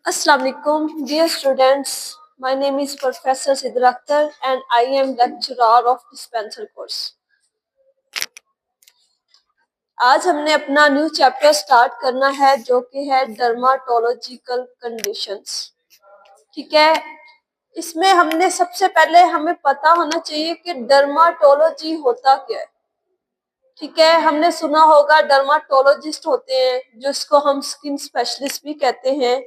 Assalamu alaikum, dear students. My name is Professor Sidra Akhtar and I am lecturer of dispenser course. आज हमने अपना new chapter start करना है जो कि है डर्माटोलॉजिकल कंडीशंस। ठीक है, इसमें हमने सबसे पहले हमें पता होना चाहिए कि डर्माटोलॉजी होता क्या है। ठीक है, हमने सुना होगा डर्माटोलॉजिस्ट होते हैं जिसको हम स्किन स्पेशलिस्ट भी कहते हैं।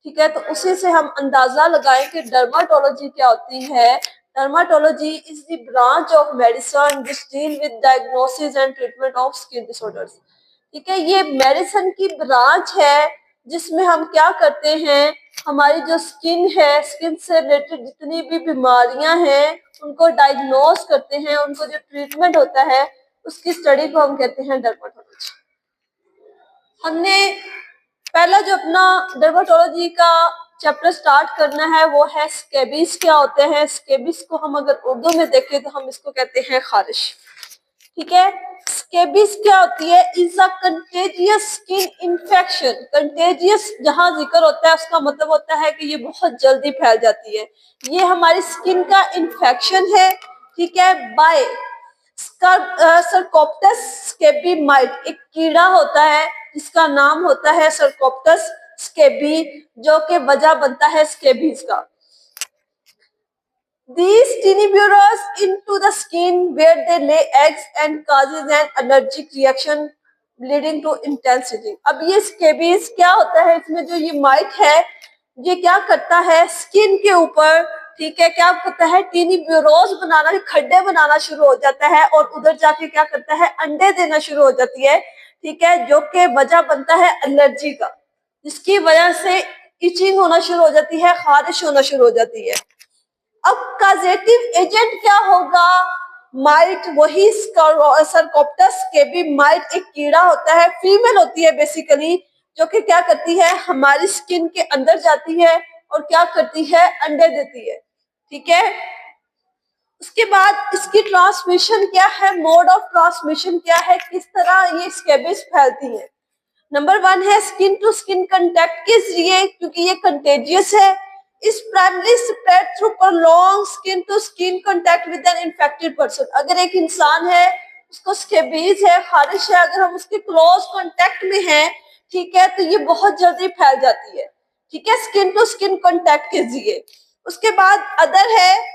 ठीक है, तो उसी से हम अंदाजा लगाएं कि डर्माटोलॉजी क्या होती है। Dermatology is the branch of medicine which deal with diagnosis and treatment of skin disorders. ठीक है, ये मेडिसिन की ब्रांच है जिसमें हम क्या करते हैं, हमारी जो स्किन है, स्किन से रिलेटेड जितनी भी बीमारियां हैं उनको डायग्नोस करते हैं, उनको जो ट्रीटमेंट होता है उसकी स्टडी को हम कहते हैं डर्माटोलॉजी। हमने पहला जो अपना डर्माटोलॉजी का चैप्टर स्टार्ट करना है वो है स्केबीज क्या होते हैं। स्केबीज को हम अगर उर्दू में देखें तो हम इसको कहते हैं खारिश। ठीक है, स्केबीज क्या होती है, is a contagious skin infection. Contagious जहां जिक्र होता है उसका मतलब होता है कि ये बहुत जल्दी फैल जाती है। ये हमारी स्किन का इन्फेक्शन है। ठीक है, बाय सरकोप्टस स्केबी माइट, एक कीड़ा होता है जिसका नाम होता है सरकोप्टस स्केबी, जो कि वजह बनता है स्केबीज का। These tiny burrows into the skin where they lay eggs and causes an allergic reaction leading to intense itching। अब ये स्केबीज क्या होता है, इसमें जो ये माइट है ये क्या करता है स्किन के ऊपर, ठीक है, क्या करता है, टीनी ब्यूरोज बनाना, खड्डे बनाना शुरू हो जाता है और उधर जाके क्या करता है, अंडे देना शुरू हो जाती है। ठीक है, जो कि वजह बनता है एलर्जी का, जिसकी वजह से इचिंग होना शुरू हो जाती है, खारिश होना शुरू हो जाती है। अब काजेटिव एजेंट क्या होगा, माइट, वही सरकोप्टस स्केबी माइट एक कीड़ा होता है, फीमेल होती है बेसिकली, जो कि क्या करती है, हमारी स्किन के अंदर जाती है और क्या करती है, अंडे देती है। ठीक है, उसके बाद इसकी ट्रांसमिशन क्या है, मोड ऑफ ट्रांसमिशन क्या है, किस तरह ये स्केबीज फैलती है। नंबर 1 है स्किन टू स्किन कांटेक्ट के जरिए, क्योंकि ये कंटेजियस है। इस primary spread through prolong skin to skin contact with an infected person. अगर एक इंसान है उसको स्केबीज है, खारिश है, अगर हम उसके क्लोज कांटेक्ट में हैं, ठीक है, तो ये बहुत जल्दी फैल जाती है। ठीक है, स्किन टू स्किन कांटेक्ट के जरिए। उसके बाद अदर है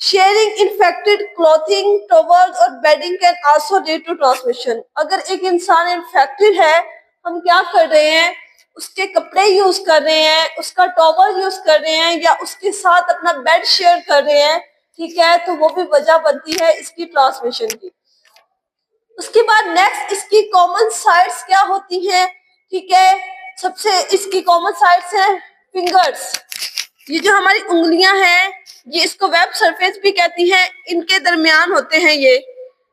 शेयरिंग इन्फेक्टेड क्लॉथिंग, टॉवल्स और bedding can also lead to transmission. अगर एक इंसान इन्फेक्टेड है, हम क्या कर रहे हैं, उसके कपड़े यूज कर रहे हैं, उसका टॉवल यूज कर रहे हैं या उसके साथ अपना बेड शेयर कर रहे हैं, ठीक है, तो वो भी वजह बनती है इसकी ट्रांसमिशन की। उसके बाद नेक्स्ट इसकी कॉमन साइट्स क्या होती हैं। ठीक है, सबसे इसकी कॉमन साइट्स हैं फिंगर्स, ये जो हमारी उंगलियां हैं, ये इसको वेब सरफेस भी कहती हैं, इनके दरमियान होते हैं ये।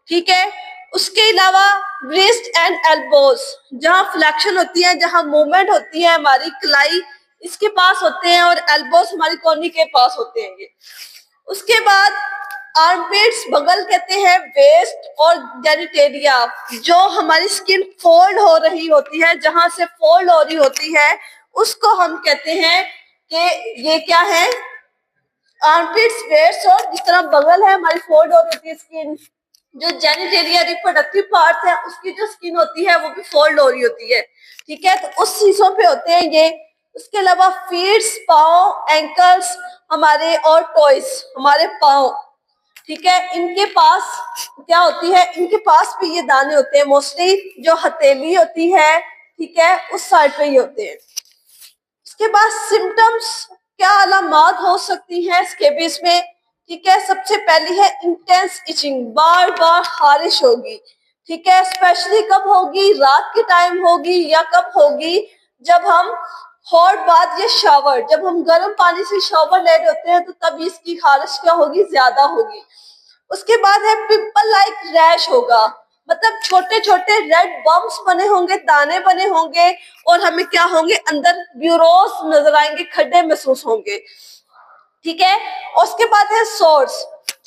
ठीक है, उसके अलावा ब्रेस्ट एंड एल्बोज, जहां फ्लेक्शन होती है, जहां मूवमेंट होती है, हमारी कलाई इसके पास होते हैं और एल्बोज हमारी कोहनी के पास होते हैं ये। उसके बाद आर्मपिट्स, बगल कहते हैं, वेस्ट और जेनिटेरिया, जो हमारी स्किन फोल्ड हो रही होती है, जहां से फोल्ड हो रही होती है उसको हम कहते हैं कि ये क्या है, आर्मपिट्स, वेस्ट, और जिस तरह बगल है हमारी फोल्ड हो रही होती है स्किन, जो जेनिटेरिया रिप्रोडक्टिव पार्ट है उसकी जो स्किन होती है वो भी फोल्ड हो रही होती है। ठीक है, तो उस चीजों पे होते हैं ये। उसके अलावा फीट्स, पाँव, एंकल्स हमारे और टॉयज हमारे पाँव, ठीक है, इनके पास क्या होती है, इनके पास भी ये दाने होते हैं, मोस्टली जो हथेली होती है, ठीक है, उस साइड पे ये होते हैं। इसके बाद सिम्टम्स, क्या अलामत हो सकती हैं स्केबीज में। ठीक है, सबसे पहली है इंटेंस इचिंग, बार बार खारिश होगी। ठीक है, स्पेशली कब होगी, रात के टाइम होगी या कब होगी, जब हम हॉट बाथ या शावर, जब हम गर्म पानी से शावर ले होते हैं तो तब इसकी खारिश क्या होगी, ज्यादा होगी। उसके बाद है पिंपल लाइक रैश होगा, मतलब छोटे छोटे रेड बम्प्स बने होंगे, दाने बने होंगे और हमें क्या होंगे, अंदर ब्यूरोस नजर आएंगे, खड्डे महसूस होंगे। ठीक है, उसके बाद है सोर्स,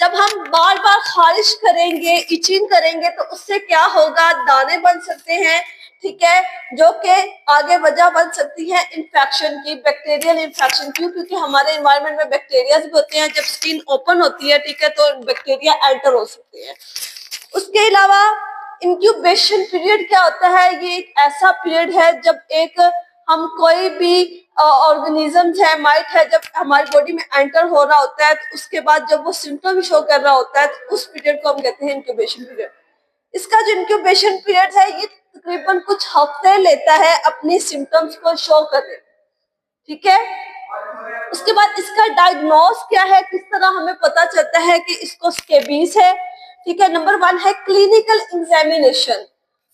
जब हम बार बार खारिश करेंगे, इचिंग करेंगे तो उससे क्या होगा, दाने बन सकते हैं। ठीक है, जो कि आगे वजह बन सकती है इन्फेक्शन की, बैक्टीरियल इन्फेक्शन की, क्योंकि हमारे एनवायरनमेंट में बैक्टीरिया भी होते हैं। जब स्किन ओपन होती है, ठीक है, तो बैक्टीरिया एंटर हो सकते हैं। उसके अलावा इंक्यूबेशन पीरियड क्या होता है? ये एक ऐसा पीरियड है जब हम कोई भी ऑर्गेनिजम्स है, माइट है, जब हमारी बॉडी में एंटर हो रहा होता है, तो उसके बाद जब वो सिम्टम शो कर रहा होता है, तो उस पीरियड को हम कहते हैं इंक्यूबेशन पीरियड। इसका जो इंक्यूबेशन पीरियड है, ये तकरीबन कुछ हफ्ते लेता है अपनी सिम्टम्स को शो करने, ठीक है। उसके बाद इसका डायग्नोस क्या है, किस तरह हमें पता चलता है कि इसको स्केबीज है, ठीक है। नंबर 1 है क्लिनिकल एग्जामिनेशन।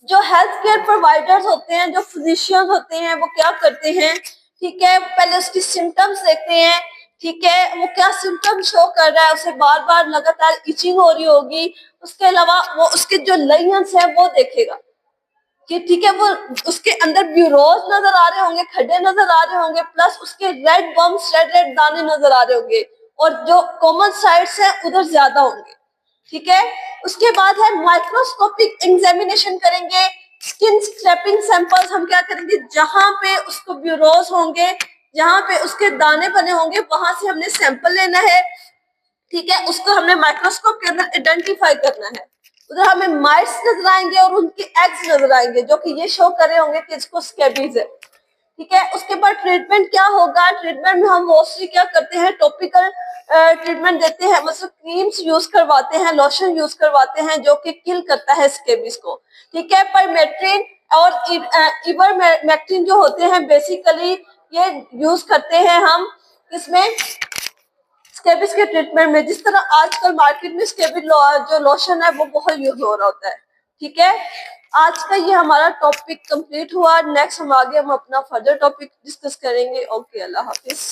जो हेल्थ केयर प्रोवाइडर्स होते हैं, जो फिजिशियन होते हैं, वो क्या करते हैं, ठीक है, पहले उसकी सिम्टम्स देखते हैं, ठीक है, वो क्या सिम्टम शो कर रहा है, उसे बार बार लगातार इचिंग हो रही होगी। उसके अलावा वो उसके जो लेजन्स है वो देखेगा कि ठीक है, वो उसके अंदर ब्यूरोज नजर आ रहे होंगे, खड्डे नजर आ रहे होंगे, प्लस उसके रेड बम्स, रेड रेड दाने नजर आ रहे होंगे, और जो कॉमन साइट्स है उधर ज्यादा होंगे, ठीक है। उसके बाद है माइक्रोस्कोपिक एग्जामिनेशन करेंगे। स्किन स्क्रैपिंग सैंपल्स हम क्या करेंगे, जहां पे उसको ब्यूरोज होंगे, जहां पे उसके दाने बने होंगे, वहां से हमने सैंपल लेना है, ठीक है। उसको हमने माइक्रोस्कोप के अंदर आइडेंटिफाई करना है। उधर हमें माइट्स नजर आएंगे और उनके एग्स नजर आएंगे, जो कि ये शो कर रहे होंगे कि इसको स्कैबीज है, ठीक है। उसके बाद ट्रीटमेंट क्या होगा? ट्रीटमेंट में हम मोस्टली क्या करते हैं, टॉपिकल ट्रीटमेंट देते हैं, मतलब क्रीम्स यूज करवाते हैं, लोशन यूज करवाते हैं, जो कि किल करता है स्कैबीज को, ठीक है। परमेट्रिन और इबरमेक्टिन जो होते हैं, बेसिकली ये यूज करते हैं हम इसमें स्केबिस के ट्रीटमेंट में। जिस तरह आजकल मार्केट में स्केबिस जो लोशन है वो बहुत यूज हो रहा होता है, ठीक है। आज का ये हमारा टॉपिक कंप्लीट हुआ। नेक्स्ट हम आगे अपना फर्दर टॉपिक डिस्कस करेंगे। ओके, अल्लाह हाफिज।